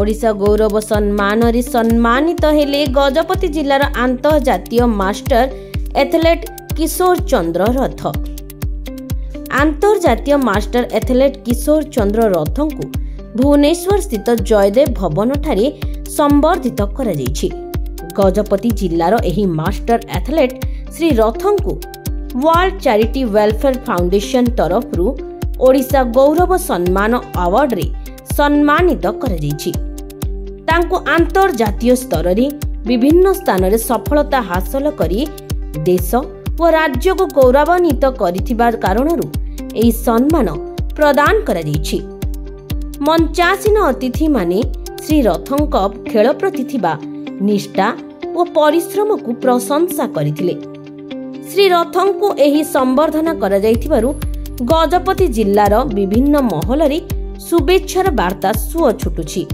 ओडिशा गौरव सम्मान सम्मानित हेले गजपति जिलार आंतर्जातीय मास्टर एथलेट किशोर चंद्र रथ। आंतर्जातीय मास्टर एथलेट किशोर चंद्र रथ को भुवनेश्वर स्थित जयदेव भवन ठारे संबर्धित करा जायछि। गजपति जिलार एही मास्टर एथलेट श्री रथन को वर्ल्ड चैरिटी वेलफेयर फाउंडेशन तरफ ओडिशा गौरव सम्मान अवार्ड रे सम्मानित करा जायछि। तांको आंतर्जातीय स्तर रे विभिन्न स्थान रे सफलता हासिल करी देश व राज्य को गौरवान्वित करिथिबार कारणरू एही सम्मान प्रदान करा जायछि। मंचासीन अतिथि माने श्री रथंक खेल प्रति थिबा निष्ठा व परिश्रम को प्रशंसा करिथिले। श्री रथंको एही संबर्धना करा जायथिबारु गजपति जिल्लार विभिन्न महल रे शुभेच्छार वार्ता सुଅ छुटुछि।